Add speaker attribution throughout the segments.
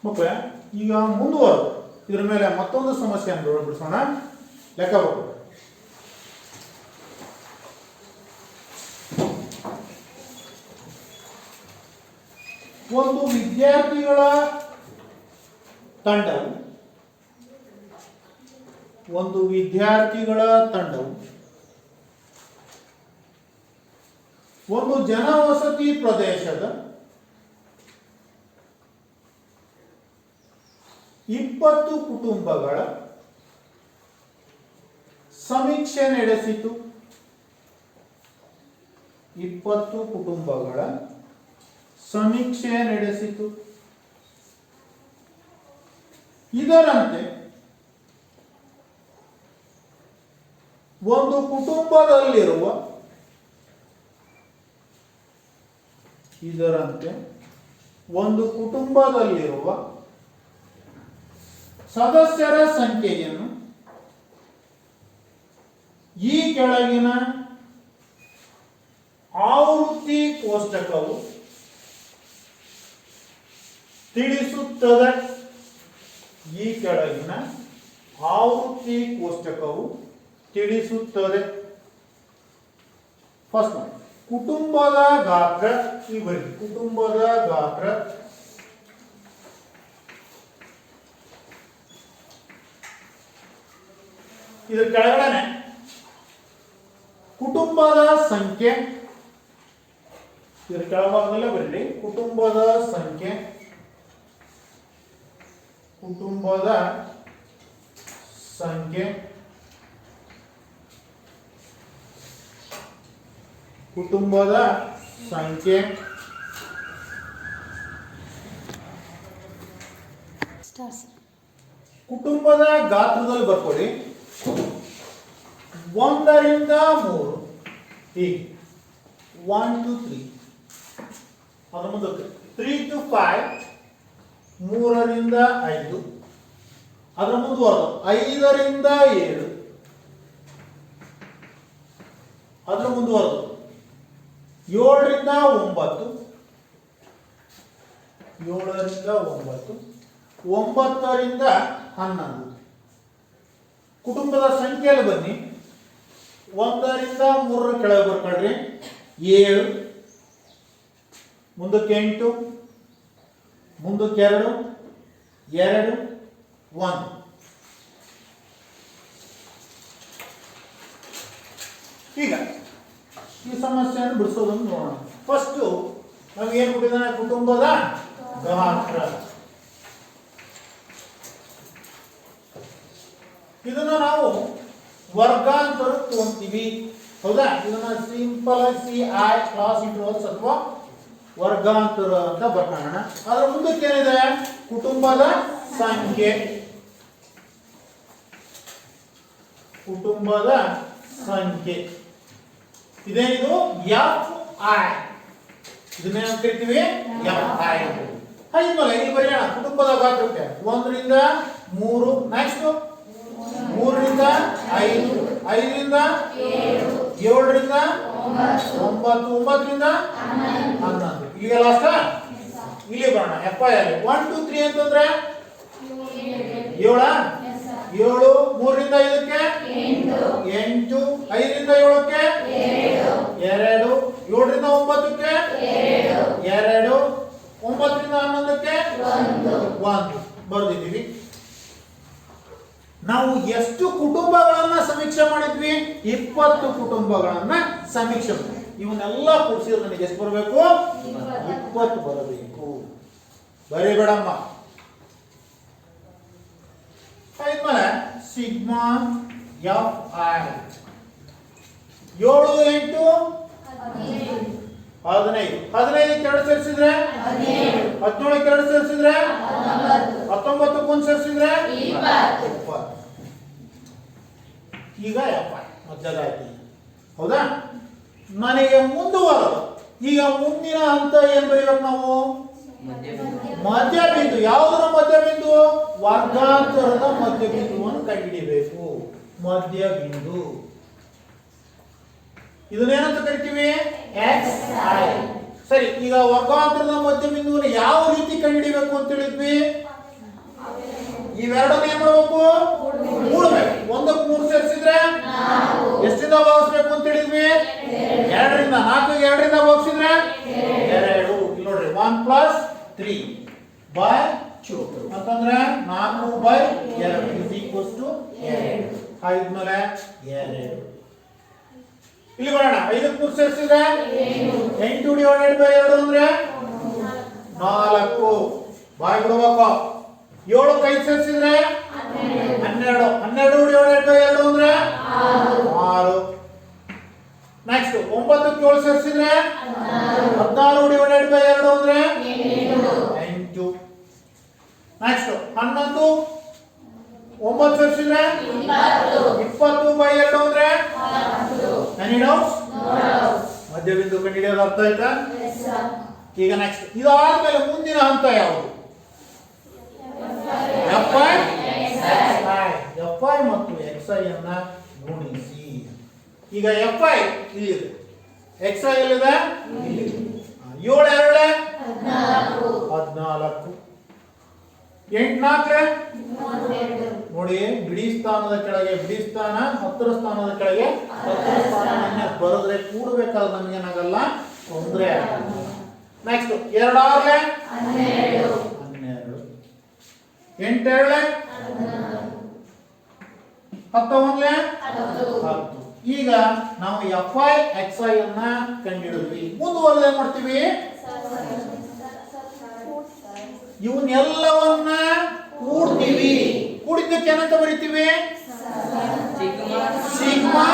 Speaker 1: ಮಕ್ಕಳೇ ಈಗ ಮುಂದುವರೆದು ಇದರ ಮೇಲೆ ಮತ್ತೊಂದು ಸಮಸ್ಯೆಯನ್ನು ಬಿಡಿಸೋಣ. ಲೆಕ್ಕ ಬರ್ಬೋದು. ಒಂದು ವಿದ್ಯಾರ್ಥಿಗಳ ತಂಡವು ಒಂದು ಜನವಸತಿ ಪ್ರದೇಶದ 20 ಕುಟುಂಬಗಳ ಸಮೀಕ್ಷೆ ನಡೆಸಿತು. 20 ಕುಟುಂಬಗಳ ಸಮೀಕ್ಷೆ ನಡೆಸಿತು. ಇದರಂತೆ ಒಂದು ಕುಟುಂಬದಲ್ಲಿರುವ ಸದಸ್ಯರ ಸಂಖ್ಯೆಯನ್ನು ಈ ಕೆಳಗಿನ ಆವೃತ್ತಿ ಕೋಷ್ಟಕವು ತಿಳಿಸುತ್ತದೆ. ಫಸ್ಟ್ ಕುಟುಂಬದ ಗಾತ್ರ ಇದರ ಕೆಳಗಡೆ ಕುಟುಂಬದ ಸಂಖ್ಯೆ, ಇದರ ಕೆಳಭಾಗದಲ್ಲೇ ಬರಲಿ. ಕುಟುಂಬದ ಸಂಖ್ಯೆ ಕುಟುಂಬದ ಗಾತ್ರದಲ್ಲಿ ಬರ್ಕೊಳ್ಳಿ. 1 ರಿಂದ 3 ಹೀಗೆ 1 to 3, ಅದರ ಮುಂದಕ್ಕೆ 3 to 5, 3 ರಿಂದ 5, ಅದರ ಮುಂದುವರೆದು 5 ರಿಂದ 7, ಅದರ ಮುಂದುವರೆದು 7 ರಿಂದ 9, 9 ರಿಂದ 11. ಕುಟುಂಬದ ಸಂಖ್ಯೆಯಲ್ಲಿ ಬನ್ನಿ. 1 ರಿಂದ 3 ಕೆಳಗೆ ಬರ್ಕೊಳ್ರಿ. 7, ಮುಂದಕ್ಕೆ 8, ಮುಂದಕ್ಕೆ 2, 1. ಈಗ ಈ ಸಮಸ್ಯೆಯನ್ನು ಬಿಡಿಸೋದನ್ನು ನೋಡೋಣ. ಫಸ್ಟ್ ನಮ್ಗೆ ಏನು ಕೊಟ್ಟಿದ್ದಾನೆ? ಕುಟುಂಬದ ಗಾತ್ರ. ಇದನ್ನ ನಾವು ವರ್ಗಾಂತರ ತಗೊಂತೀವಿ, ಹೌದಾ? ಇದನ್ನ ಸಿಂಪಲ್ CI ಕ್ಲಾಸ್ ಇಂಟರ್ವಲ್ಸ್ ಅಥವಾ ವರ್ಗಾಂತರ ಅಂತ ಬರ್ಕೋಣ. ಅದರ ಮುಂದಕ್ಕೆ ಏನಿದೆ? ಕುಟುಂಬದ ಸಂಖ್ಯೆ. ಇದೇನಿದು? FI. ಇದನ್ನ ಏನು ಕರಿತೀವಿ? FI. ಹಾಗಿದ್ಮೇಲೆ ಇಲ್ಲಿ ಬರೆಯೋಣ ಕುಟುಂಬದ ಗಾತ್ರಕ್ಕೆ 1 ರಿಂದ 3, ನೆಕ್ಸ್ಟ್ 3 ರಿಂದ 5, 5 ರಿಂದ 7 ರಿಂದ 9, 9 ರಿಂದ 11. ಇಲ್ಲಿಗೆ ಲಾಸ್ಟ್. ಇಲ್ಲಿ ಬರೋಣ FI ಅಲ್ಲಿ 1 2 3 ಅಂತಂದ್ರೆ 7, 7, 3 ರಿಂದ 5ಕ್ಕೆ 8, 5 ರಿಂದ 7ಕ್ಕೆ 2, 7 ರಿಂದ 9ಕ್ಕೆ 2, 9 ರಿಂದ 11ಕ್ಕೆ 1 ಬರೆದಿದ್ದೀವಿ. ನಾವು ಎಷ್ಟು ಕುಟುಂಬಗಳನ್ನ ಸಮೀಕ್ಷೆ ಮಾಡಿದ್ವಿ? 20 ಕುಟುಂಬಗಳನ್ನ ಸಮೀಕ್ಷೆ ಮಾಡಿ. ಇವನ್ನೆಲ್ಲ ಕೂಡಿಸಿದ್ರೆ ನನಗೆ ಎಷ್ಟು ಬರಬೇಕು? 20 ಬರಬೇಕು. ಬರೀಬೇಡಮ್ಮ. ಆದ್ಮೇಲೆ ಸಿಗ್ಮಾ FI 7 8 15, 15 2 ಸೇರಿಸಿದ್ರೆ 17, 2 ಸೇರಿಸಿದ್ರೆ 19, 1 ಸೇರಿಸಿದ್ರೆ 20. ಈಗ FI ಮಧ್ಯದಾಯ್ತು, ಹೌದಾ? ನನಗೆ ಮುಂದುವರೆದು ಈಗ ಮುಂದಿನ ಹಂತ ಏನ್ ಬರೀಬೇಕು ನಾವು? ಮಧ್ಯಬಿಂದು. ಯಾವುದರ ಮಧ್ಯಬಿಂದು? ವರ್ಗಾಂತರದ ಮಧ್ಯಬಿಂದುವನ್ನು ಕಂಡುಹಿಡಿಯಬೇಕು. ಮಧ್ಯಬಿಂದು ಇದನ್ನೇನಂತ ಕರಿತೀವಿ? XI. ಸರಿ, ಈಗ ವರ್ಗಾಂತರದ ಮಧ್ಯಬಿಂದುವನ್ನು ಯಾವ ರೀತಿ ಕಂಡುಹಿಡಿಯಬೇಕು ಅಂತ ಹೇಳಿದ್ವಿ? ಇವೆರಡನ್ನ ಏನ್ ಮಾಡಬೇಕು? ಕೂಡಬೇಕು. ಒಂದಕ್ಕೆ 3 ಸೇರಿಸಿದ್ರೆ ಎಷ್ಟಿಂದ ಭಾಗಿಸ್ಬೇಕು ಅಂತ ಹೇಳಿದ್ವಿ? 2ರಿಂದ. 4 2ರಿಂದ ಭಾಗಿಸಿದ್ರೆ 2. ಇಲ್ಲಿ ನೋಡ್ರಿ 1 + 3 / 2 ಅಂತಂದ್ರೆ 4/2 is equals to 2. ಆದ್ಮೇಲೆ 2. ಇಲ್ಲಿ ಬರೋಣ. 5ಕ್ಕೆ 3 ಸೇರಿಸಿದ್ರೆ 8 / 2 ಅಂದ್ರೆ 4. ಬಾಯ್ ಬಿಡಬೇಕು. 7ಕ್ಕೆ 5 ಸೇರಿಸಿದ್ರೆ 12. 12 / 2 ಅಂದ್ರೆ 6. ನೆಕ್ಸ್ಟ್ 9ಕ್ಕೆ 7 ಸೇರಿಸಿದ್ರೆ 16 / 2 ಅಂದ್ರೆ 8. ನೆಕ್ಸ್ಟ್ 11 9 ಸೇರಿಸಿದ್ರೆ 20/2 ಅಂದ್ರೆ ಎನಿ ಡೌಟ್ಸ್? ಮಧ್ಯಬಿಂದು ಕಂಡುಹಿಡಿಯೋದು ಅರ್ಥ ಆಯ್ತಾ? ಈಗ ನೆಕ್ಸ್ಟ್ ಇದಾದ್ಮೇಲೆ ಮುಂದಿನ ಹಂತ ಯಾವುದು? Fi ಮತ್ತು xi ಅನ್ನ ಗುಣಿಸಿ. ಈಗ Fi ಇಲ್ಲಿದೆ, xi ಎಲ್ಲಿದೆ? ಇಲ್ಲಿ. 7 2 14. 8 4 ನೋಡಿ, ಬಿಡಿ ಸ್ಥಾನದ ಕೆಳಗೆ ಬಿಡಿ ಸ್ಥಾನ, ಹತ್ತರ ಸ್ಥಾನದ ಕೆಳಗೆ ಹತ್ತರ ಸ್ಥಾನವನ್ನ ಬರೆದ್ರೆ ಕೂಡಬೇಕಾದ್ರೆ ನಮ್ಗೆ ಏನಾಗಲ್ಲ, ತೊಂದರೆ ಆಗಲ್ಲ. ನೆಕ್ಸ್ಟ್ 2 6 12. 8 2 10 10. ಈಗ ನಾವು Fi xi ಅನ್ನ ಕಂಡುಹಿಡಿದ್ವಿ. ಮುಂದುವರೆದು ಏನ್ ಮಾಡ್ತೀವಿ? ಇವನ್ನೆಲ್ಲವನ್ನ ಕೂಡ್ತೀವಿ. ಕೂಡಿದ್ದಕ್ಕೆ ಏನಂತ ಬರಿತೀವಿ? Sigma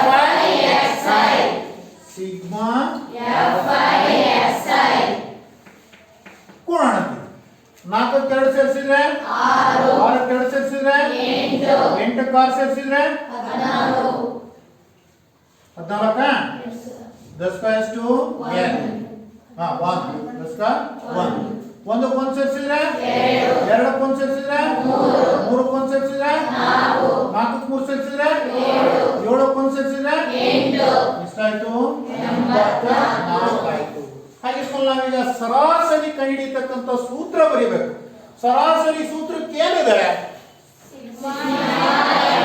Speaker 1: Fi xi. Sigma Fi xi. ಕೂಡೋಣ. 4ಕ್ಕೆ 2 ಸೇರಿಸಿದ್ರೆ 6. 6ಕ್ಕೆ 2 ಸೇರಿಸಿದ್ರೆ 8. 8ಕ್ಕೆ 6 ಸೇರಿಸಿದ್ರೆ 14. 14 10 का 2 1. 1 10 का 1. 1ಕ್ಕೆ 1 ಸೇರಿಸಿದ್ರೆ 2. 2ಕ್ಕೆ 1 ಸೇರಿಸಿದ್ರೆ 3. 3ಕ್ಕೆ 1 ಸೇರಿಸಿದ್ರೆ 4. 4ಕ್ಕೆ 3 ಸೇರಿಸಿದ್ರೆ 7. 7ಕ್ಕೆ 1 ಸೇರಿಸಿದ್ರೆ 8. ಎಷ್ಟಾಯ್ತು? 84 ಆಯ್ತು. ಹಾಗೆ ನಾವೀಗ ಸರಾಸರಿ ಕಂಡುಹಿಡಿಯತಕ್ಕಂಥ ಸೂತ್ರ ಬರೀಬೇಕು. ಸರಾಸರಿ ಸೂತ್ರಕ್ಕೆ ಏನಿದೆ?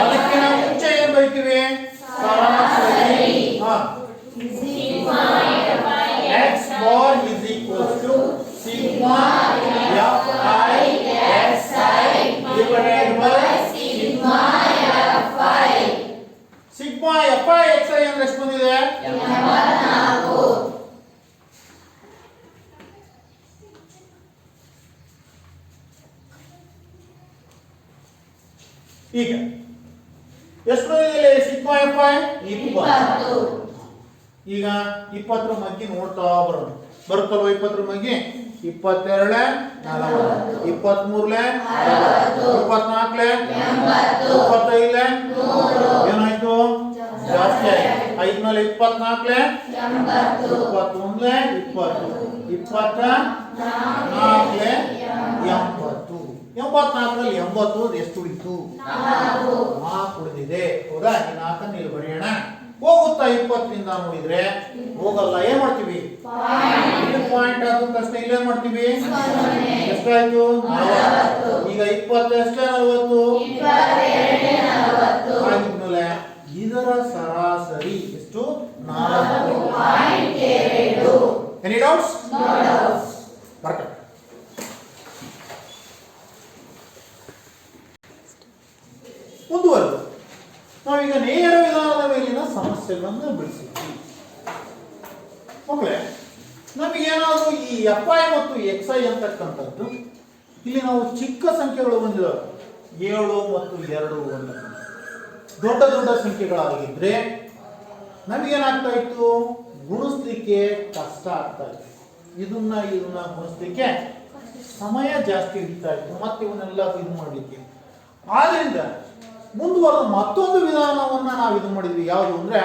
Speaker 1: ಅದಕ್ಕೆ ನಾವು ಮುಂಚೆ ಏನ್ ಬರೀತೀವಿ? ಸರಾಸರಿ x bar is equals to sigma Fi xi divided by sigma Fi. sigma Fi xi ಅಂದ್ರೆ ಎಷ್ಟು ಬಂದಿದೆ? 84. ಈಗ ಎಷ್ಟು ಬಂದಿದೆ ಸಿಗ್ಮಾ Fi? 20. ಈಗ 20ರ ಮಗ್ಗಿ ನೋಡ್ತಾ ಬರೋಣ. ಬರುತ್ತಲ್ವ 20ರ ಮಗ್ಗಿ? 22 40, 23 60, 24 85 ಏನಾಯ್ತು? ಜಾಸ್ತಿ ಆಯ್ತು. 5 ಮೇಲೆ 24 81 20 24 80. 84ರಲ್ಲಿ 80 ಎಷ್ಟು ಉಳಿತು? 4 ಉಳಿದಿದೆ. ಹೌದಾ? ಈ 4 ಇಲ್ಲಿ ಬರೆಯೋಣ. ಹೋಗುತ್ತಾ 20ರಿಂದ ನೋಡಿದ್ರೆ ಹೋಗಲ್ಲ. ಏನ್ ಮಾಡ್ತೀವಿ? ಪಾಯಿಂಟ್ ಆದ ತಕ್ಷಣ ಇಲ್ಲೇನ್ ಮಾಡ್ತೀವಿ? ಎಷ್ಟಾಯ್ತು? 40. ಈಗ 20 ಎಷ್ಟೇ 40? ಆಗಿದ್ಮೇಲೆ ಇದರ ಸರಾಸರಿ ಎಷ್ಟು? 4.2. Any doubts? ಪರ್ಫೆಕ್ಟ್. ಮುಂದುವರೆದು ನಾವೀಗ ನೇರ ವಿಧಾನದ ಮೇಲಿನ ಸಮಸ್ಯೆಗಳನ್ನು ಬಿಡಿಸಿದ್ವಿ. ಮಕ್ಕಳೇ, ನಮಗೇನಾದರೂ ಈ Fi ಮತ್ತು xi ಅಂತಕ್ಕಂಥದ್ದು ಇಲ್ಲಿ ನಾವು ಚಿಕ್ಕ ಸಂಖ್ಯೆಗಳು ಬಂದಿದ್ದಾವೆ. 7 ಮತ್ತು 2 ಅಂತಕ್ಕಂಥ ದೊಡ್ಡ ದೊಡ್ಡ ಸಂಖ್ಯೆಗಳಾಗಿದ್ರೆ ನಮಗೇನಾಗ್ತಾ ಇತ್ತು? ಗುಣಿಸ್ಲಿಕ್ಕೆ ಕಷ್ಟ ಆಗ್ತಾ ಇತ್ತು. ಇದನ್ನ ಗುಣಿಸ್ಲಿಕ್ಕೆ ಸಮಯ ಜಾಸ್ತಿ ಹಿಡಿತಾ ಇತ್ತು. ಮತ್ತೆ ಇವನ್ನೆಲ್ಲ ಇದು ಮಾಡಲಿಕ್ಕೆ. ಆದ್ರಿಂದ ಮುಂದುವರೆದ ಮತ್ತೊಂದು ವಿಧಾನವನ್ನ ನಾವು ಇದು ಮಾಡಿದ್ವಿ. ಯಾವುದು ಅಂದ್ರೆ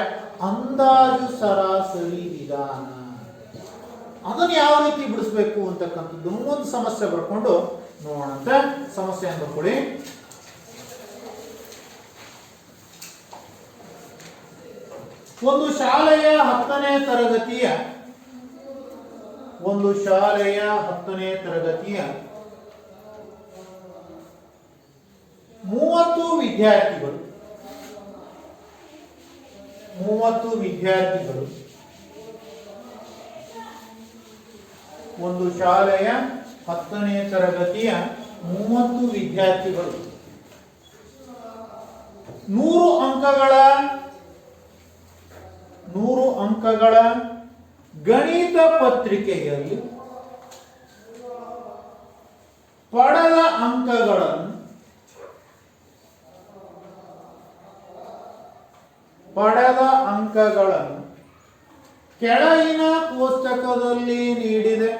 Speaker 1: ಅಂದಾಜು ಸರಾಸರಿ ವಿಧಾನ. ಅದನ್ನು ಯಾವ ರೀತಿ ಬಿಡಿಸ್ಬೇಕು ಅಂತಕ್ಕಂಥದ್ದು ಒಂದು ಸಮಸ್ಯೆ ಬರ್ಕೊಂಡು ನೋಡೋಣ. ಸಮಸ್ಯೆಯನ್ನು ಬರ್ಕೊಳ್ಳಿ. ಒಂದು ಶಾಲೆಯ 10ನೇ ತರಗತಿಯ ವಿದ್ಯಾರ್ಥಿಗಳು 30 ವಿದ್ಯಾರ್ಥಿಗಳು ಒಂದು ಶಾಲೆಯ 10ನೇ ತರಗತಿಯ 30 ವಿದ್ಯಾರ್ಥಿಗಳು 100 ಅಂಕಗಳ ಗಣಿತ ಪತ್ರಿಕೆಯಲ್ಲಿ ಪಡೆದ ಅಂಕಗಳನ್ನು ಕೆಳಗಿನ ಕೋಷ್ಟಕದಲ್ಲಿ ನೀಡಿದೆ.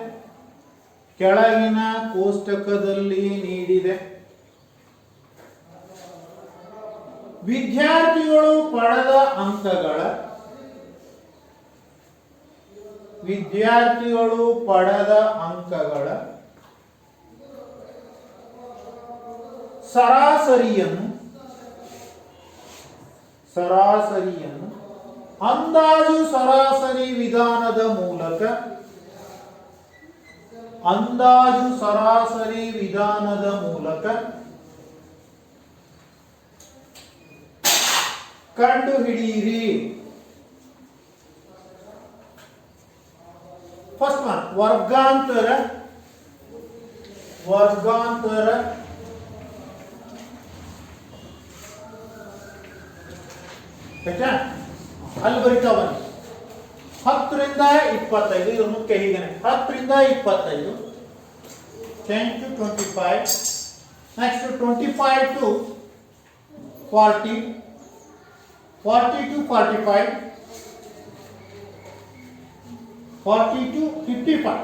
Speaker 1: ವಿದ್ಯಾರ್ಥಿಗಳು ಪಡೆದ ಅಂಕಗಳ ಸರಾಸರಿಯನ್ನು ಅಂದಾಜು ಸರಾಸರಿ ವಿಧಾನದ ಮೂಲಕ ಕಂಡುಹಿಡಿಯಿರಿ. ಫಸ್ಟ್ ಒನ್ ವರ್ಗಾಂತರ ಅಲ್ಲಿ ಬರೀತಾ ಬನ್ನಿ. 10 ರಿಂದ 25 ಇದು ಮುಖ್ಯ. ಹೀಗೇನೆ 10 ರಿಂದ 25, 10 to 25, next 25 to 40, 40 to 45, 40 to 55,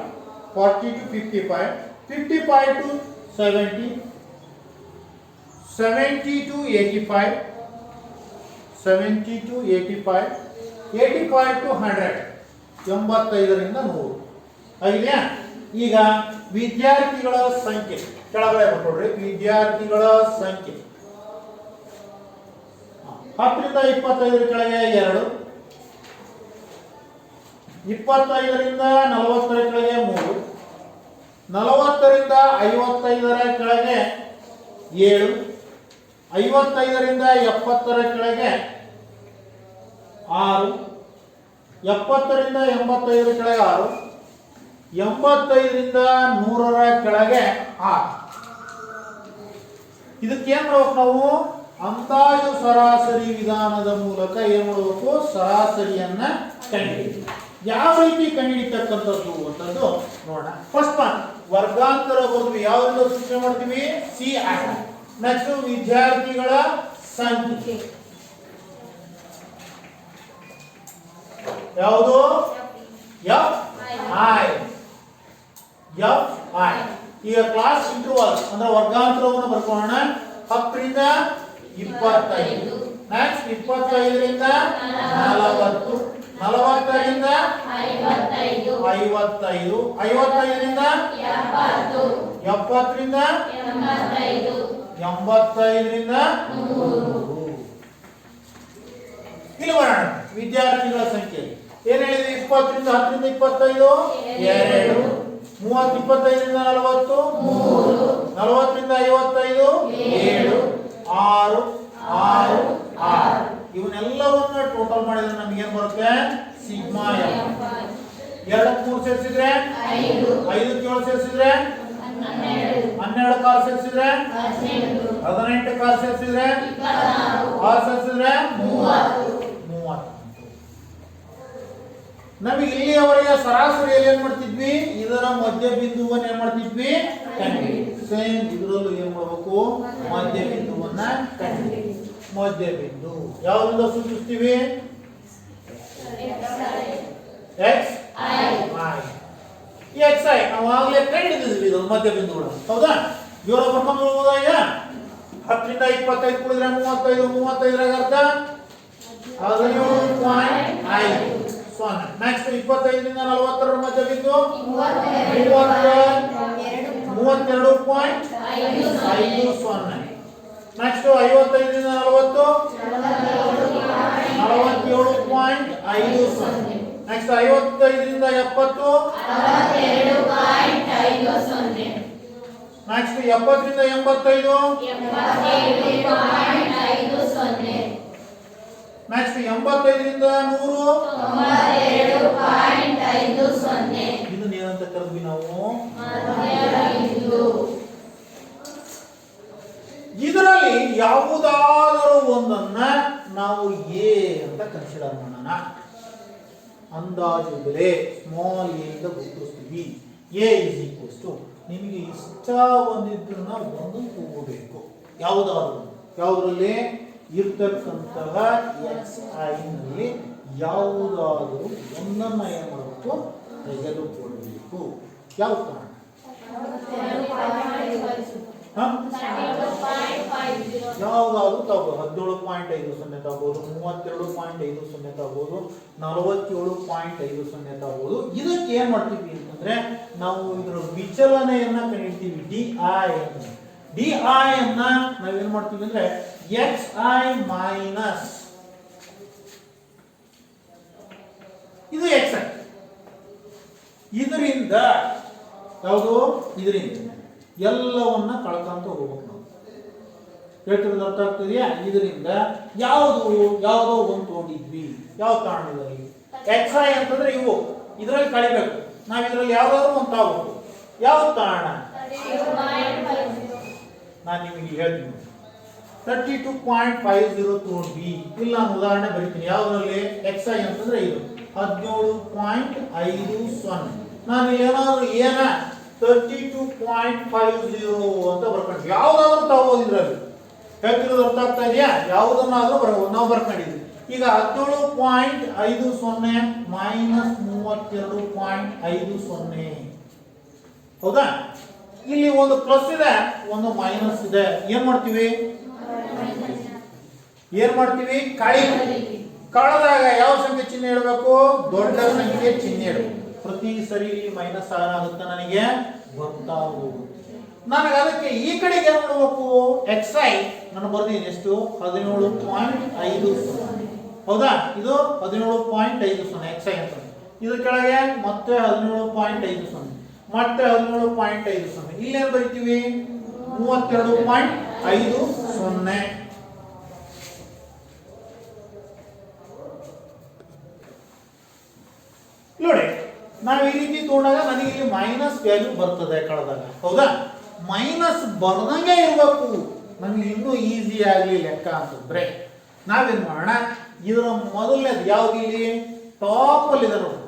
Speaker 1: 40 to 55, 55 to 70, 70 to 85, 70 to 85, 85 to 100, 85 ರಿಂದ 100 ಆಗಿದೆಯಾ? ಈಗ ವಿದ್ಯಾರ್ಥಿಗಳ ಸಂಖ್ಯೆ ಕೆಳಗಡೆ ಬರ್ಕೊಡ್ರಿ. ವಿದ್ಯಾರ್ಥಿಗಳ ಸಂಖ್ಯೆ 10 ರಿಂದ 25 ಕೆಳಗೆ 2, 25 ರಿಂದ 40 ಕೆಳಗೆ 3, 40 ರಿಂದ 55 ಕೆಳಗೆ 7, 55 ರಿಂದ 70 ಕೆಳಗೆ 6, 70 ರಿಂದ 85 ಕೆಳಗೆ 6, 85 ರಿಂದ 100 ಕೆಳಗೆ 6. ಇದಕ್ಕೆ ಏನ್ ಮಾಡ್ಬೇಕು ನಾವು? ಅಂದಾಜು ಸರಾಸರಿ ವಿಧಾನದ ಮೂಲಕ ಏನ್ ಮಾಡಬೇಕು? ಸರಾಸರಿಯನ್ನ ಕಂಡುಹಿಡಿಯಬೇಕು. ಯಾವ ರೀತಿ ಕಂಡುಹಿಡಿತಕ್ಕಂಥದ್ದು ಅಂತದ್ದು ನೋಡೋಣ. ಫಸ್ಟ್ ಒನ್ ವರ್ಗಾಂತರ ಬಂದ್ವಿ. ಯಾವ್ದು ಸೂಚನೆ ಮಾಡ್ತೀವಿ? C I. ನೆಕ್ಸ್ಟ್ ವಿದ್ಯಾರ್ಥಿಗಳ ಸಂಖ್ಯೆ ಯಾವುದು? F I. ಈಗ ಕ್ಲಾಸ್ ಇಂಟರ್ವಲ್ಸ್ ಅಂದ್ರೆ ವರ್ಗಾಂತರವನ್ನು ಬರ್ಕೊಳ್ಳೋಣ. 10 ರಿಂದ 25, ನೆಕ್ಸ್ಟ್ 25 ರಿಂದ 40, 40 ರಿಂದ 55, 55 ರಿಂದ 70, 70 ರಿಂದ 85, 85 ರಿಂದ 100. ಇಲ್ಲಿ ಬರೋಣ. ವಿದ್ಯಾರ್ಥಿಗಳ ಸಂಖ್ಯೆ ಏನ್ ಹೇಳಿದ್ವಿ? 20 ರಿಂದ 10 ರಿಂದ 25 2, 30 25 ರಿಂದ 40 3, 40 ರಿಂದ 55 7, 6, 6, 6. ಇವನ್ನೆಲ್ಲವನ್ನ ಟೋಟಲ್ ಮಾಡಿದ್ರೆ ನಮಗೆ ಏನ್ ಬರುತ್ತೆ? Sigma F. 2 3 ಸೇರಿಸಿದ್ರೆ 5, 5 7 ಸೇರಿಸಿದ್ರೆ 12 ಕಾರ್ ಸೇರಿಸಿದ್ರೆ 18 ಕಾರ್ ಸೇರಿಸಿದ್ರೆ 6 ಸೇರಿಸಿದ್ರೆ 30. ನಮಗೆ ಇಲ್ಲಿಯವರೆಗೆ ಸರಾಸರಿಯಲ್ಲಿ ಏನ್ ಮಾಡ್ತಿದ್ವಿ? ಇದರ ಮಧ್ಯ ಬಿಂದುವನ್ನು ಏನ್ ಮಾಡ್ತಿದ್ವಿ? ಸೇಮ್ ಇದರಲ್ಲೂ ಏನ್ ಮಾಡಬೇಕು? ಮಧ್ಯ ಬಿಂದುವನ್ನ ಕಂಡುಹಿಡಿಯಿರಿ. ಮಧ್ಯ ಬಿಂದು ಯಾವ್ದ್ರಿಂದ ಸೂಚಿಸ್ತೀವಿ? X I. ಎಕ್ಸ್ ಐ ನಾವು ಆಗ್ಲೇ ಕಂಡುಹಿಡಿದಿದ್ವಿ ಇದು ಮಧ್ಯ ಬಿಂದುಗಳು. ಹೌದಾ? ಇವರ ಬರ್ಕೊಂಡು ಹೋಗೋದಾ? ಈಗ 10 ರಿಂದ 25 ಕೂಡಿದ್ರೆ 35, 35 ಅರ್ಧ 17.5. ನೆಕ್ಸ್ಟ್ 25 ರಿಂದ 40 ಮಧ್ಯ ಬಿಂದು 32.50. ನೆಕ್ಸ್ಟ್ 55 ರಿಂದ 40 47.50. ನೆಕ್ಸ್ಟ್ 55 ರಿಂದ 70 62.50. ನೆಕ್ಸ್ಟ್ 70 ರಿಂದ 85
Speaker 2: 87.50.
Speaker 1: ನೆಕ್ಸ್ಟ್ 85 ರಿಂದ 100
Speaker 2: 92.50.
Speaker 1: ಇದನ್ನ ಏನಂತ ಕರೆದ್ವಿ ನಾವು ಇದರಲ್ಲಿ ಯಾವುದಾದರೂ ಒಂದನ್ನ ನಾವು ಎ ಅಂತ ಕನ್ಸಿಡರ್ ಮಾಡೋಣ. ಅಂದಾಜು ಬೆಲೆ ಸ್ಮಾಲ್ ಎ ಇಂದ ಗುರುತಿಸ್ತೀವಿ. ಎ ಇಸ್ ಈಕ್ವಲ್ಸ್ ಟು ನಿಮಗೆ ಇಷ್ಟ ಒಂದಿದ್ದನ್ನ ಒಂದು ತಗೋಬೇಕು. ಯಾವುದರಲ್ಲಿ ಇರ್ತಕ್ಕಂತಹ ಎಕ್ಸ್ ಐ ನಲ್ಲಿ ಯಾವುದಾದರೂ ಒಂದನ್ನ ಏನು ಮಾಡಬೇಕು, ತೆಗೆದುಕೊಳ್ಳಬೇಕು. ಯಾವ ಕಾರಣ? ಯಾವುದಾದ್ರು ತಗೋಬಹುದು. 17.50 ತಗೋಬಹುದು, 32.50 ತಗೋಬಹುದು, 47.50 ತಗೋಬಹುದು. ಇದಕ್ಕೆ ಏನ್ ಮಾಡ್ತೀವಿ ಅಂತಂದ್ರೆ ನಾವು ಇದರ ವಿಚಲನೆಯನ್ನ ಕಂಡುಹಿಡಿತೀವಿ. ಡಿ ಐ ಅನ್ನ ನಾವೇನ್ ಮಾಡ್ತೀವಿ ಅಂದ್ರೆ ಎಕ್ಸ್ ಐ ಮೈನಸ್ ಇದು ಎಕ್ಸ್ ಐ, ಇದರಿಂದ ಯಾವುದು ಇದರಿಂದ ಎಲ್ಲವನ್ನ ಕಳ್ಕೊಂತ ಹೋಗ್ಬೇಕು ನಾವು. ಹೇಳ್ತಿರೋದು ಅರ್ಥ ಆಗ್ತಿದೆಯಾ? ಇದರಿಂದ ಯಾವುದೋ ಒಂದು ತಗೊಂಡಿದ್ವಿ. ಯಾವ ಕಾರಣದಲ್ಲಿ ಎಕ್ಸ್ ಐ ಅಂತಂದ್ರೆ ಇವು ಇದರಲ್ಲಿ ಕಳಿಬೇಕು. ನಾವು ಇದರಲ್ಲಿ ಯಾವ್ದಾದ್ರು ಒಂದು ತಗೋಬೇಕು. ಯಾವ ಕಾರಣ ನಾನು ನಿಮಗೆ ಹೇಳ್ತೀನಿ. 32.50 ತಗೊಂಡ್ವಿ. ಇಲ್ಲ ನಾನು ಉದಾಹರಣೆ ಬರೀತೀನಿ. ಯಾವ್ದ್ರಲ್ಲಿ ಎಕ್ಸ್ ಐ ಅಂತಂದ್ರೆ ಇದು 17.50. ನಾನು ಏನಾದ್ರು 32.50 ಅಂತ ಬರ್ಕೊಂಡು ಯಾವ್ದಾದ್ರು ತಗೋಬೋದು. ಇದರಲ್ಲಿ ಹೇಳ್ತಿರೋದು ಅರ್ಥ ಆಗ್ತಾ ಇದೆಯಾ? ಯಾವುದನ್ನಾದ್ರೂ ಬರ್ಬೋದು. ನಾವು ಬರ್ಕೊಂಡಿದ್ವಿ. ಈಗ 17.50 ಮೈನಸ್ 32.50 ಹೌದಾ? ಇಲ್ಲಿ ಒಂದು ಪ್ಲಸ್ ಇದೆ, ಒಂದು ಮೈನಸ್ ಇದೆ. ಏನ್ ಮಾಡ್ತೀವಿ? ಕಳೆದಾಗ ಯಾವ ಸಂಖ್ಯೆ ಚಿಹ್ನೆ ಇಡಬೇಕು? ದೊಡ್ಡ ಸಂಖ್ಯೆ ಚಿಹ್ನೆ ಇಡಬೇಕು. ಪ್ರತಿ ಸರಿ ಇಲ್ಲಿ ಮೈನಸ್ ಆಗುತ್ತೆ, ನನಗೆ ಬರ್ತಾ ಹೋಗುತ್ತೆ. ನನಗೆ ಅದಕ್ಕೆ ಈ ಕಡೆಗೆ ಏನು ಮಾಡಬೇಕು? ಎಕ್ಸ್ ಐ ನಾನು ಬರ್ತೀನಿ ಎಷ್ಟು? 17.50 ಹೌದಾ? ಇದು 17.50 ಎಕ್ಸ್ ಐ ಅಂತ. ಇದ್ರ ಕೆಳಗೆ ಮತ್ತೆ 17.50 ಮತ್ತೆ 17.50. ಇಲ್ಲೇನು ಬರಿತೀವಿ? 32.50. ನೋಡಿ, ನಾವು ಈ ರೀತಿ ತಗೊಂಡಾಗ ನನಗೆ ಇಲ್ಲಿ ಮೈನಸ್ ವ್ಯಾಲ್ಯೂ ಬರ್ತದೆ ಕಳೆದಾಗ. ಹೌದಾ? ಮೈನಸ್ ಬರ್ದಂಗೆ ಇರಬೇಕು. ನಮಗೆ ಇನ್ನೂ ಈಸಿ ಆಗಲಿ ಲೆಕ್ಕ ಅಂತಂದ್ರೆ ನಾವೇನ್ ಮಾಡೋಣ? ಇದರ ಮೊದಲನೇದು ಯಾವ್ದು? ಇಲ್ಲಿ ಟಾಪ್ ಅಲ್ಲಿ ಇದೆ ನೋಡಿ,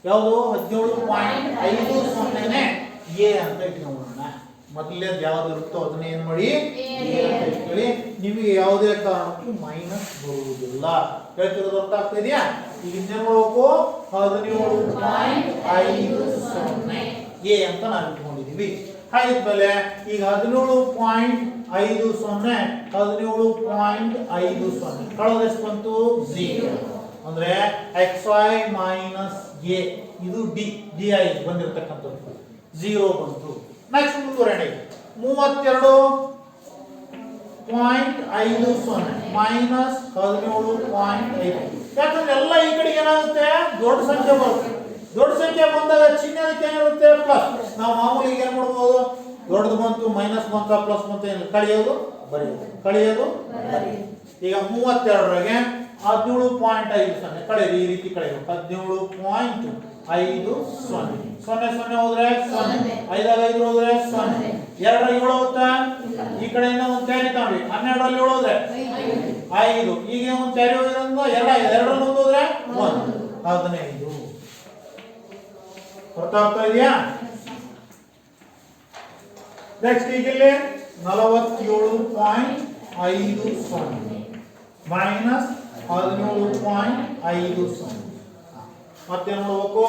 Speaker 1: ಯಾವುದು? 17.50 ಎ ಅಂತ ಇಟ್ಕೊಂಡ್ಬಿಡೋಣ. ಮೊದಲನೇದು ಯಾವ್ದು ಇರುತ್ತೋ ಅದನ್ನ ಏನ್ ಮಾಡಿ ಎ ಅಂತ ಇಟ್ಕೊಳ್ಳಿ. ನಿಮಗೆ ಯಾವುದೇ ಕಾರಣಕ್ಕೂ ಮೈನಸ್ ಬರುವುದಿಲ್ಲ. ಹೇಳ್ತಿರೋದು ಅರ್ಥ ಆಗ್ತಾ ಇದೆಯಾ? ಈಗ ಇನ್ನೇನ್ ಮಾಡ್ಬೇಕು? 17.50 ಎ ಅಂತ ನಾವು ಇಟ್ಕೊಂಡಿದೀವಿ. ಹಾಗಿದ್ಮೇಲೆ ಈಗ 17.50 ಕಳೆದಷ್ಟು ಬಂತು 0. ಅಂದ್ರೆ ಎಕ್ಸ್ ವೈ ಮೈನಸ್ ಎ, ಇದು ಡಿ ಐ ಬಂದಿರತಕ್ಕಂಥದ್ದು 0 ಬಂತು. ನೆಕ್ಸ್ಟ್ ಮುಂದುವರಣೆ 32.50 ಮೈನಸ್ 17.5. ಯಾಕಂದ್ರೆ ಎಲ್ಲ ಈ ಕಡೆಗೆ ಏನಾಗುತ್ತೆ? ದೊಡ್ಡ ಸಂಖ್ಯೆ ಬರುತ್ತೆ. ದೊಡ್ಡ ಸಂಖ್ಯೆ ಬಂದಾಗ ಚಿಹ್ನೆ ಅದಕ್ಕೆ ಏನಿರುತ್ತೆ? ಪ್ಲಸ್. ನಾವು ಮಾಮೂಲಿ ಏನ್ ಮಾಡ್ಬೋದು? ದೊಡ್ಡದು ಬಂತು, ಮೈನಸ್ ಬಂತ, ಪ್ಲಸ್ ಬಂತ, ಕಳಿಯೋದು ಬರೆಯೋದು, ಕಳಿಯೋದು ಬರೆಯೋದು. ಈಗ 32ರಾಗೆ 17.50 ಕಳೆಯಿರಿ. ಈ ರೀತಿ ಕಳೆಯಬೇಕು. 17.50 0 ಹೋದ್ರೆ 0, 5 ಹೋದ್ರೆ 0, 2 7 ಹೋಗುತ್ತಾ? ಈ ಕಡೆಯಿಂದ ಒಂದು ಕ್ಯಾರಿ ತಗೊಂಡ್ವಿ. 12 ಹೋದ್ರೆ 5. ಈಗ ಒಂದು ಕ್ಯಾರಿ ಹೋಗಿರೋದ್ರಿಂದ 2 ಹೋದ್ರೆ 1, 15. ಅರ್ಥ ಆಗ್ತಾ ಇದೆಯಾ? ನೆಕ್ಸ್ಟ್ ಈಗ ಇಲ್ಲಿ 47.50 ಮೈನಸ್ 17.50. ಮತ್ತೇನು ಮಾಡಬೇಕು?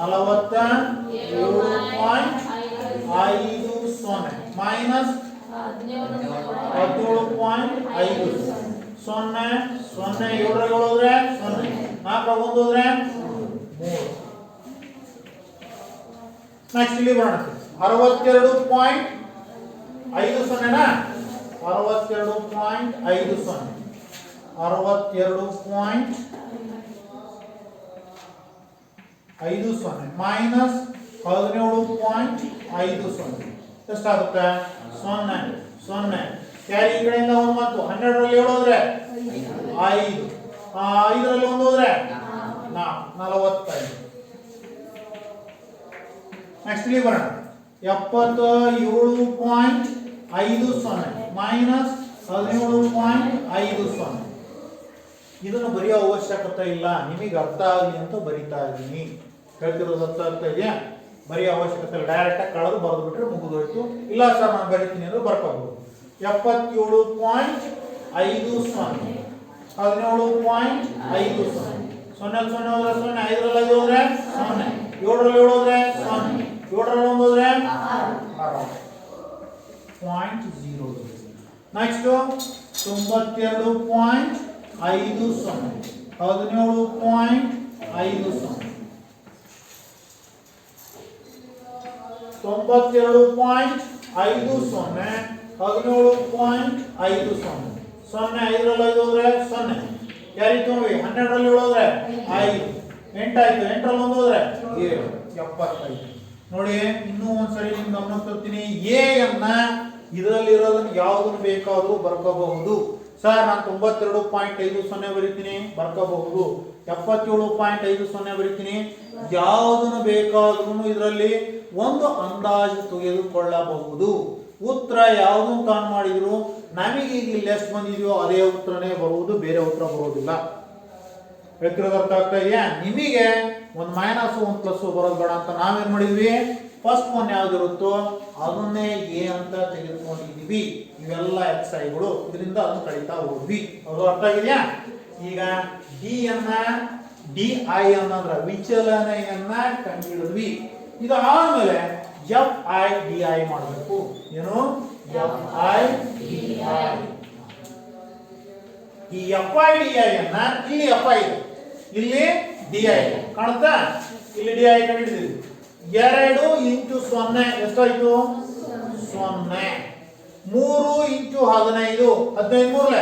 Speaker 1: 47.50 ಮೈನಸ್ 17.50. 0 0 7 ಹೋದ್ರೆ 0, 4 ಹೋದ್ರೆ 3. ನೆಕ್ಸ್ಟ್ ಇಲ್ಲಿ ಬರೋಣ. 62.50 62.50 62.50 ಮೈನಸ್ 17.50. ಎಷ್ಟಾಗುತ್ತೆ 0 0 ಕ್ಯಾರಿ ಈ ಕಡೆಯಿಂದ 1 ಬಂತು 12 ರಲ್ಲಿ 7 ಹೋದ್ರೆ 5 5 ರಲ್ಲಿ 1 ಹೋದ್ರೆ 45 ನೆಕ್ಸ್ಟ್ ಇಲ್ಲಿ ಬರೋಣ 77.50 ಮೈನಸ್ 17.50 ಇದನ್ನು ಬರೆಯೋ ಅವಶ್ಯಕತೆ ಇಲ್ಲ ನಿಮಗೆ ಅರ್ಥ ಆಗಲಿ ಅಂತ ಬರಿತಾ ಇದ್ದೀನಿ ಹೇಳ್ತಿರೋದು ಅರ್ಥ ಆಗ್ತಾ ಇದೆಯಾ ಬರೆಯೋ ಅವಶ್ಯಕತೆ ಇಲ್ಲ ಡೈರೆಕ್ಟ್ ಆಗಿ ಕಳೆದು ಬರೆದು ಬಿಟ್ರೆ ಮುಗಿದೋಯ್ತು ಇಲ್ಲ ಸರ್ ನಾನು ಬರೀತೀನಿ ಅಂದ್ರೆ ಬರ್ಕೋಬಹುದು 77.50 17.50 0 0 ಹೋದ್ರೆ 0 5 ರಲ್ಲಿ 5 ಹೋದ್ರೆ 0 7 ರಲ್ಲಿ 7 ಹೋದ್ರೆ 0 7 ರಲ್ಲಿ 1 ಹೋದ್ರೆ 6.00 ನೆಕ್ಸ್ಟ್ 92.50 17.50 92.50 17.50 0 5 ರಲ್ಲಿ 5 ಹೋದ್ರೆ 0 ಕ್ಯಾರಿ ತಗೊಂಡ್ವಿ 12 ರಲ್ಲಿ 7 ಹೋದ್ರೆ 5 8 ಆಯ್ತು 8 ರಲ್ಲಿ 1 ಹೋದ್ರೆ 7 75 ನೋಡಿ ಇನ್ನೂ ಒಂದ್ಸರಿ ನಿಮ್ಗೆ ಗಮನ ತರ್ತೀನಿ ಎ ಅನ್ನ ಇದರಲ್ಲಿ ಇರೋದನ್ನ ಯಾವ್ದನ್ನು ಬೇಕಾದರೂ ಬರ್ಕೋಬಹುದು ಸರ್ ನಾನು 92.50 ಬರೀತೀನಿ ಬರ್ಕೋಬಹುದು 77.50 ಬರೀತೀನಿ ಯಾವುದನ್ನು ಬೇಕಾದ್ರೂ ಇದರಲ್ಲಿ ಒಂದು ಅಂದಾಜು ತೆಗೆದುಕೊಳ್ಳಬಹುದು ಉತ್ತರ ಯಾವುದನ್ನು ಕಾನ್ ಮಾಡಿದ್ರು ನಮಗೆ ಈಗ ಇಲ್ಲಿ ಎಷ್ಟು ಬಂದಿದೆಯೋ ಅದೇ ಉತ್ತರನೇ ಬರುವುದು ಬೇರೆ ಉತ್ತರ ಬರೋದಿಲ್ಲ ಹೇಳ್ತಿರೋದು ಅರ್ಥ ಆಗ್ತಾ ಇದೆಯಾ ನಿಮಗೆ ಒಂದು ಮೈನಸ್ ಒಂದು ಪ್ಲಸ್ ಬರೋದು ಬೇಡ ಅಂತ ನಾವೇನ್ ಮಾಡಿದ್ವಿ ಫಸ್ಟ್ ಒನ್ ಯಾವ್ದಿರುತ್ತೋ ಅದನ್ನೇ ಎ ಅಂತ ತೆಗೆದುಕೊಂಡಿದೀವಿ ಇವೆಲ್ಲ ಎಕ್ಸ್ ಐಗಳು ಇದರಿಂದ ಅದನ್ನು ಕಳೀತಾ ಹೋದ್ವಿ ಅದು ಅರ್ಥ ಆಗಿದೆಯಾ ಈಗ ಡಿ ಐ ಅನ್ನಂದ್ರ ವಿಚಲನೆಯನ್ನ ಕಂಡುಹಿಡಿದ್ವಿ ಇದು ಆದ್ಮೇಲೆ ಎಫ್ ಐ ಡಿ ಐ ಮಾಡಬೇಕು ಏನು ಎಫ್ ಐ ಡಿ ಐ ಈ ಎಫ್ ಐ ಡಿ ಐ ಅನ್ನ ಇಲ್ಲಿ ಎಫ್ ಐ ಇದೆ ಇಲ್ಲಿ ಡಿ ಐ ಕಾಣುತ್ತಾ ಇಲ್ಲಿ ಡಿ ಐ ಕಂಡುಹಿಡಿದಿವಿ 2 ಇಂಟು 0 ಎಷ್ಟಾಯ್ತು 0 3 into 15 15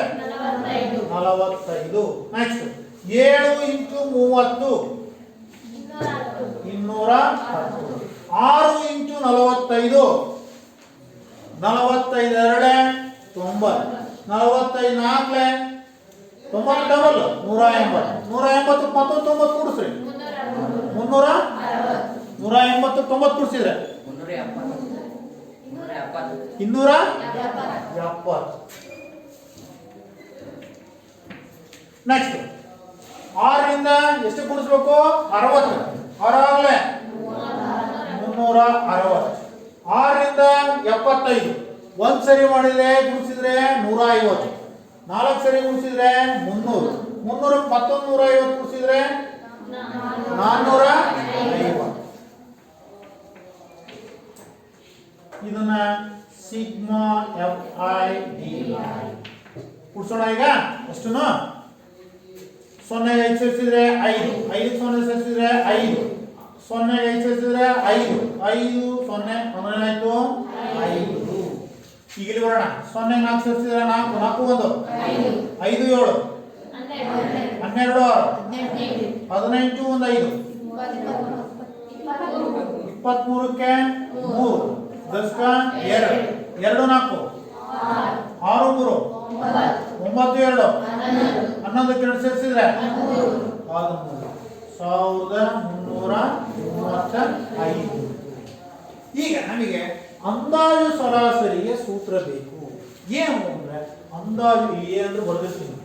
Speaker 1: 45 next 7 into 30 210 6 into 45 45 2 90 45 4 90 double 180 180 ಮತ್ತೊಂದು 90 ಕೂಡಿಸ್ರಿ 180 90 ಕೂಡಿಸಿದ್ರೆ 270 ನೆಕ್ಸ್ಟ್ 6 ರಿಂದ ಎಷ್ಟು ಕೂಡಿಸಬೇಕು 60 6 360 6 ರಿಂದ 75 ಒಂದ್ ಸರಿ ಮಾಡಿದ್ರೆ ಗುಣಿಸಿದ್ರೆ 150 4 ಸರಿ ಗುಣಿಸಿದ್ರೆ 300 300 ಮತ್ತೊಂದು 150 ಗುಣಿಸಿದ್ರೆ 450 ಇದನ್ನ sigma F I D I ಕೂಡಿಸೋಣ ಈಗ ಎಷ್ಟುನು 0 5 ಸೇರಿಸಿದ್ರೆ 5 5 0 ಸೇರಿಸಿದ್ರೆ 5 0 5 ಸೇರಿಸಿದ್ರೆ 5 5 0 ಏನಾಯ್ತು 5 ಈಗ ಇಲ್ಲಿ ಬರೋಣ 0 4 ಸೇರಿಸಿದ್ರೆ 4 4 1 5 7 12 18 1 5 23ಕ್ಕೆ 3 10 2 2 4 6 3 9 2 11 2 ಸೇರಿಸಿದ್ರೆ 1335 ಈಗ ನಮಗೆ ಅಂದಾಜು ಸರಾಸರಿಯ ಸೂತ್ರ ಬೇಕು ಏನು ಅಂದ್ರೆ ಅಂದಾಜು ಎ ಅಂದ್ರೆ ಬರ್ದಿರ್ತೀನಿ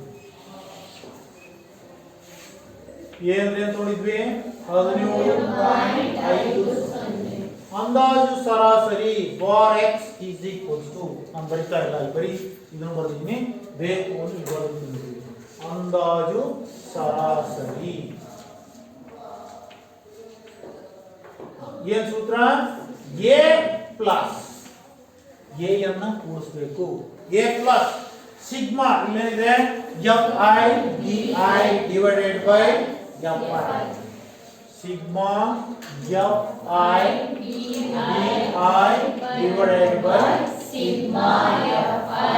Speaker 1: ಎ ಅಂದ್ರೆ ಏನು ನೋಡಿದ್ವಿ 17.50 ಅಂದಾಜು ಸರಾಸರಿ bar X is equals to ನಾನು ಬರಿತಾ ಇಲ್ಲ ಬರೀ ಇದನ್ನು ಬರ್ದಿದ್ದೀನಿ ಬೇಕು ಅಂತ ಬರ್ದಿದ್ದೀನಿ ಅಂದಾಜು ಸರಾಸರಿ ಏನ್ ಸೂತ್ರ ಎ ಪ್ಲಸ್ ಎ ಅನ್ನ ಕೂಡಿಸಬೇಕು ಎ ಪ್ಲಸ್ ಸಿಗ್ಮಾ ಇಲ್ಲೇನಿದೆ F I D I divided by F I sigma F I D I divided by
Speaker 2: sigma F I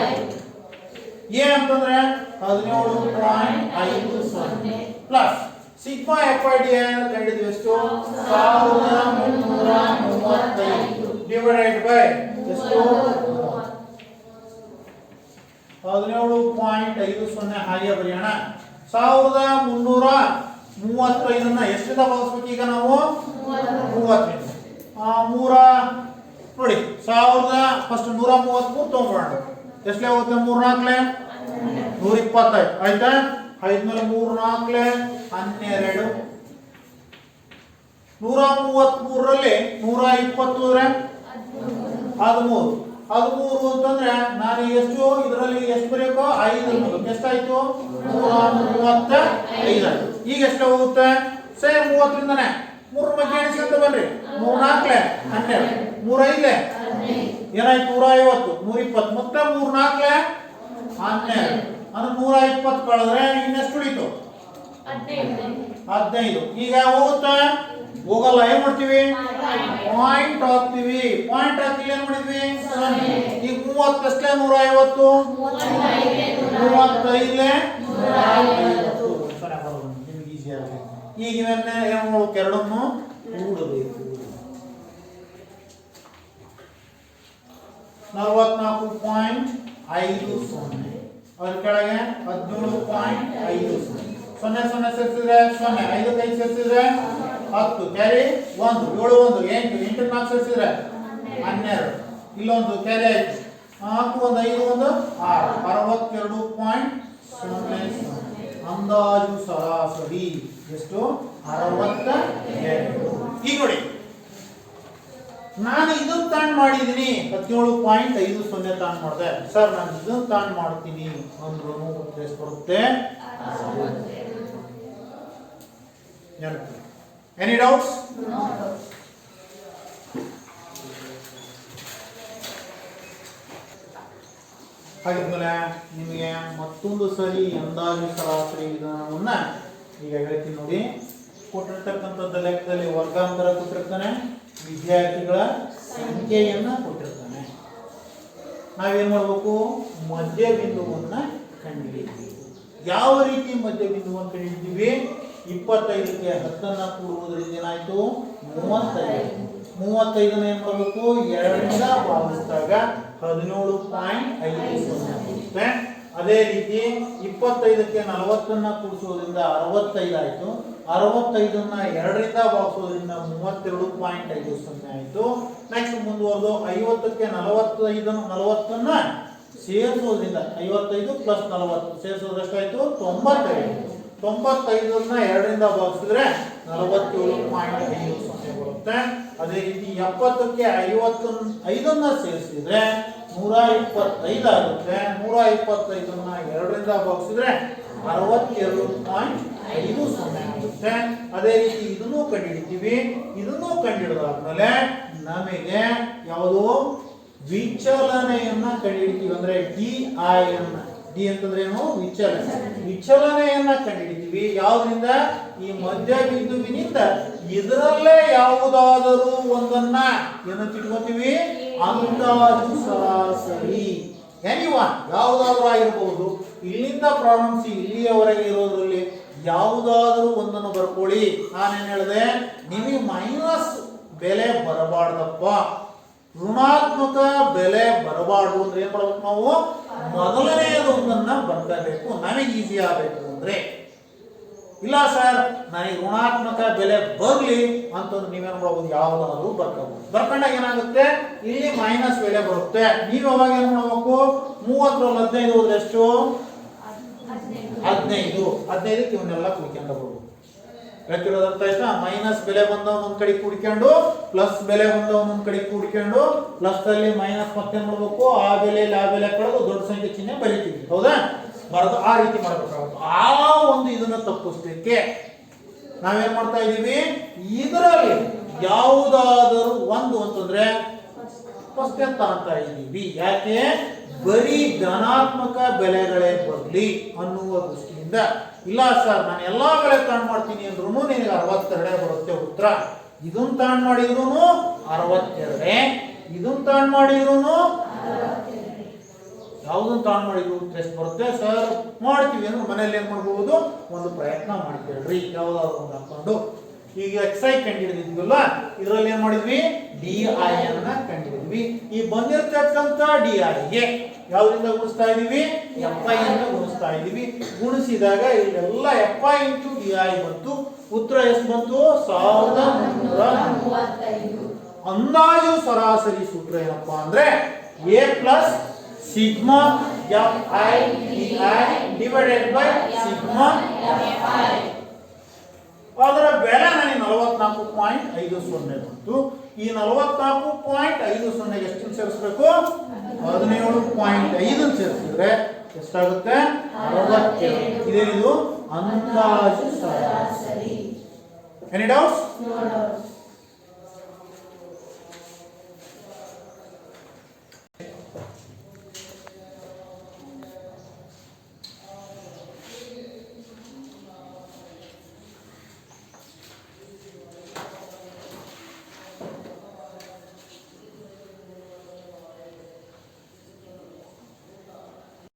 Speaker 1: A ಅಂತಂದ್ರೆ 17.50 plus sigma F I D I ಅಂತ ಕಂಡಿದ್ವಿ ಎಷ್ಟು 1335 divided by ಎಷ್ಟು 17.50 ಹಾಗೆ ಬರೆಯೋಣ 1335 ಎಷ್ಟರಿಂದ ಭಾಗಿಸ್ಬೇಕು ಈಗ ನಾವು 30 ಮೂರ ನೋಡಿ 1000 ಫಸ್ಟ್ 133 ತಗೊಂಡ್ಬಿಡೋಣ ಎಷ್ಟಲೇ ಹೋಗುತ್ತೆ 3 4 125 ಆಯ್ತಾ 5 ಮೇಲೆ 3 4 12 133 ರಲ್ಲಿ 120 13 ಅಂತಂದ್ರೆ ನಾನು ಎಷ್ಟು ಇದರಲ್ಲಿ ಎಷ್ಟು ಬರೆಯಬೇಕು 5 ಅನ್ನೋದು ಎಷ್ಟಾಯ್ತು 135 ಆಯ್ತು ಈಗ ಎಷ್ಟು ಹೋಗುತ್ತೆ ಸೇಮ್ 30 ರಿಂದನೇ 3 ಮಧ್ಯೆ ಎಣಿಸ್ಕೊಂತ ಬನ್ರಿ 3 4 12 3 5 ಏನಾಯ್ತು 150 120 ಮತ್ತೆ 3 4 12 ಅಂದ್ರೆ 120 ಕಳೆದ್ರೆ ಇನ್ನೆಷ್ಟು ಉಳಿತು 15 ಈಗ ಹೋಗುತ್ತಾ ಹೋಗಲ್ಲ ಏನ್ ಮಾಡ್ತೀವಿ ಪಾಯಿಂಟ್ ಹಾಕ್ತಿವಿ ಪಾಯಿಂಟ್ ಹಾಕಿ ಏನ್ ಮಾಡಿದ್ವಿ ಈಗ 30 ಅಷ್ಟೇ 150 35 ನಿಮ್ಗೆ ಈಸಿ ಆಗುತ್ತೆ ಈಗ ಇವನ್ನ ಏನ್ ಮಾಡ್ಬೇಕು ಎರಡನ್ನು ಕೂಡಬೇಕು 44.50 ಅದರ ಕೆಳಗೆ 17.50 0 0 ಸೇರಿಸಿದ್ರೆ 0 5 5 ಸೇರಿಸಿದ್ರೆ 10 ಕ್ಯಾರಿ 1 7 1 8 8 4 ಸೇರಿಸಿದ್ರೆ 12 ಇಲ್ಲೊಂದು ಕ್ಯಾರಿ ಆಯ್ತು 4 1 5 1 6 62.00 ಅಂದಾಜು ಸರಾಸರಿ ಎಷ್ಟು 62 ಈಗ ನೋಡಿ ನಾನು ಇದನ್ನ ತಾಂಡ್ ಮಾಡಿದೀನಿ 17.50 ತಾಂಡ್ ಮಾಡಿದೆ ಸರ್ ನಾನು ಇದನ್ನ ತಾಂಡ್ ಮಾಡ್ತೀನಿ ಅಂದ್ರೂ ಎಷ್ಟು ಬರುತ್ತೆ ಎನಿ ಡೌಟ್ಸ್ ಹಾಗಿದ್ಮೇಲೆ ನಿಮಗೆ ಮತ್ತೊಂದು ಸರಿ ಅಂದಾಜು ಸರಾಸರಿ ವಿಧಾನವನ್ನ ಈಗ ಹೇಳ್ತೀನಿ ನೋಡಿ ಕೊಟ್ಟಿರ್ತಕ್ಕಂಥದ್ದು ಲೆಕ್ಕದಲ್ಲಿ ವರ್ಗಾಂತರ ಕೊಟ್ಟಿರ್ತಾನೆ ವಿದ್ಯಾರ್ಥಿಗಳ ಸಂಖ್ಯೆಯನ್ನ ಕೊಟ್ಟಿರ್ತಾನೆ ನಾವೇನ್ ಮಾಡಬೇಕು ಮಧ್ಯ ಬಿಂದುವನ್ನ ಕಂಡುಹಿಡಿಯಬೇಕು ಯಾವ ರೀತಿ ಮಧ್ಯ ಬಿಂದುವನ್ನು ಕಂಡುಹಿಡಿತೀವಿ 25ಕ್ಕೆ 10 ಕೂಡುವುದರಿಂದ ಏನಾಯ್ತು 35 ಏನ್ ಮಾಡಬೇಕು 2ರಿಂದ ಭಾಗಿಸಿದಾಗ 17.50 ಬರುತ್ತೆ ಅದೇ ರೀತಿ 25ಕ್ಕೆ 40 ಕೂಡಿಸೋದ್ರಿಂದ 65 ಆಯ್ತು 65 2ರಿಂದ ಭಾಗಿಸೋದ್ರಿಂದ 32.50 ಆಯ್ತು ನೆಕ್ಸ್ಟ್ ಮುಂದುವರೆದು 50ಕ್ಕೆ 40 ಸೇರಿಸೋದ್ರಿಂದ 55 ಪ್ಲಸ್ 40 ಸೇರಿಸೋದ್ರೆ ಎಷ್ಟಾಯ್ತು 95 2ರಿಂದ ಭಾಗಿಸಿದ್ರೆ 47.50 ಬರುತ್ತೆ ಅದೇ ರೀತಿ 70ಕ್ಕೆ 55 ಸೇರಿಸಿದ್ರೆ 125 ಆಗುತ್ತೆ 125 2ರಿಂದ ಭಾಗಿಸಿದ್ರೆ 62.50 ಆಗುತ್ತೆ ಅದೇ ರೀತಿ ಇದನ್ನು ಕಂಡುಹಿಡಿತೀವಿ ಇದನ್ನು ಕಂಡುಹಿಡಿದಾದ್ಮೇಲೆ ನಮಗೆ ಯಾವುದು ವಿಚಲನೆಯನ್ನ ಕಂಡುಹಿಡಿತೀವಿ ಅಂದ್ರೆ ಡಿ ಅಂತಂದ್ರೆ ಏನು ವಿಚಲನೆಯನ್ನ ಕಂಡುಹಿಡಿತೀವಿ ಯಾವ್ದ್ರಿಂದ ಈ ಮಧ್ಯ ಬಿಂದುವಿನಿಂದ ಇದರಲ್ಲೇ ಯಾವುದಾದರೂ ಒಂದನ್ನ ಏನು ತಿಳ್ಕೊತೀವಿ ಅಂದಾಜು ಸರಾಸರಿ ಎನಿವನ್ ಯಾವುದಾದ್ರೂ ಆಗಿರಬಹುದು ಇಲ್ಲಿಂದ ಪ್ರಾರಂಭಿಸಿ ಇಲ್ಲಿಯವರೆಗೆ ಇರೋದ್ರಲ್ಲಿ ಯಾವುದಾದ್ರೂ ಒಂದನ್ನು ಬರ್ಕೊಳ್ಳಿ ನಾನೇನ್ ಹೇಳಿದೆ ನಿಮಗೆ ಮೈನಸ್ ಬೆಲೆ ಬರಬಾರ್ದಪ್ಪ ಋಣಾತ್ಮಕ ಬೆಲೆ ಬರಬಾರ್ದು ಅಂದ್ರೆ ಏನ್ ಮಾಡ್ಬೇಕು ನಾವು ಮೊದಲನೆಯದೊಂದನ್ನ ಬರ್ಕೋಬೇಕು ನಮಗೆ ಈಸಿ ಆಗಬೇಕು ಅಂದ್ರೆ ಇಲ್ಲ ಸರ್ ನನಗೆ ಋಣಾತ್ಮಕ ಬೆಲೆ ಬರ್ಲಿ ಅಂತಂದ್ರೆ ನೀವೇನ್ ಮಾಡ್ಬೋದು ಯಾವ್ದಾದ್ರು ಬರ್ಕೋಬಹುದು ಬರ್ಕೊಂಡಾಗ ಏನಾಗುತ್ತೆ ಇಲ್ಲಿ ಮೈನಸ್ ಬೆಲೆ ಬರುತ್ತೆ ನೀವು ಅವಾಗ ಏನ್ ಮಾಡ್ಬೇಕು 30ರಲ್ಲಿ 15 ಹೋದ್ರೆ ಎಷ್ಟು 15ಕ್ಕೆ ಇವನ್ನೆಲ್ಲ ಕುಡಿಕೊಂಡು ಹೇಳ್ತಿರೋದು ಅರ್ಥ ಆಯ್ತಾ ಮೈನಸ್ ಬೆಲೆ ಬಂದವನ್ ಒಂದ್ ಕಡೆ ಕೂಡಿಕೊಂಡು ಪ್ಲಸ್ ಬೆಲೆ ಬಂದವನ್ ಒಂದ್ ಕಡೆ ಕೂಡಿಕೊಂಡು ಪ್ಲಸ್ ಅಲ್ಲಿ ಮೈನಸ್ ಮತ್ತೆ ಮಾಡ್ಬೇಕು ಆ ಬೆಲೆಯಲ್ಲಿ ಆ ಬೆಲೆ ಕಳೆದು ದೊಡ್ಡ ಸಂಖ್ಯೆ ಚಿಹ್ನೆ ಬರೀತೀವಿ ಹೌದಾ ಬರೋದು ಆ ರೀತಿ ಮಾಡಬೇಕಾಗುತ್ತೆ ಆ ಒಂದು ಇದನ್ನ ತಪ್ಪಿಸ್ಲಿಕ್ಕೆ ನಾವೇನ್ ಮಾಡ್ತಾ ಇದೀವಿ ಇದರಲ್ಲಿ ಯಾವುದಾದರೂ ಒಂದು ಅಂತಂದ್ರೆ ಫಸ್ಟ್ ಅಂತ ಇದೀವಿ ಯಾಕೆ ಬರೀ ಧನಾತ್ಮಕ ಬೆಲೆಗಳೇ ಬರಲಿ ಅನ್ನುವ ದೃಷ್ಟಿಯಿಂದ ಇಲ್ಲ ಸರ್ ನಾನು ಎಲ್ಲಾ ಬೆಲೆ ತಾಣ್ ಮಾಡ್ತೀನಿ ಅಂದ್ರೂ ನಿನಗೆ 62 ಬರುತ್ತೆ ಉತ್ತರ ಇದನ್ನ ತಾಣ್ ಮಾಡಿದ್ರು 62 ಇದನ್ನ ತಾಣ್ ಮಾಡಿದ್ರು ಯಾವುದನ್ನ ತಾಣ್ ಮಾಡಿದ್ರು ಎಷ್ಟು ಬರುತ್ತೆ ಸರ್ ಮಾಡ್ತೀವಿ ಅಂದ್ರೆ ಮನೇಲಿ ಏನ್ ಮಾಡ್ಬೋದು ಒಂದು ಪ್ರಯತ್ನ ಮಾಡ್ತೀರಿ ಯಾವ್ದಾದ್ರು ಒಂದು ಹಾಕೊಂಡು ಈಗ xi ಕಂಡುಹಿಡಿದಿದ್ವಲ್ಲ, ಇದರಲ್ಲಿ ಏನ್ ಮಾಡಿದ್ವಿ, di ಅನ್ನ ಕಂಡುಹಿಡಿದ್ವಿ. ಈ ಬಂದಿರತಕ್ಕಂತ di ಗೆ ಯಾವ್ದ್ರಿಂದ ಗುಣಿಸ್ತಾ ಇದೀವಿ, fi ಇಂದ ಗುಣಿಸ್ತಾ ಇದೀವಿ. ಗುಣಿಸಿದಾಗ ಇಲ್ಲೆಲ್ಲ fi ಇಂಟು di ಬಂತು. ಉತ್ತರ ಎಷ್ಟು ಬಂತು, 1335. ಅಂದಾಜು ಸರಾಸರಿ ಸೂತ್ರ ಏನಪ್ಪಾ ಅಂದ್ರೆ a plus sigma fi di divided by sigma fi. ಅದರ ಬೆಲೆ ನನಗೆ 44.50 ಬಂತು. ಈ 44.50 ಎಷ್ಟು ಸೇರಿಸಬೇಕು, 17.5 ಸೇರಿಸಿದ್ರೆ ಎಷ್ಟಾಗುತ್ತೆ, 67. ಇದೇನಿದು ಅಂದಾಜು ಸರಾಸರಿ. Any doubts?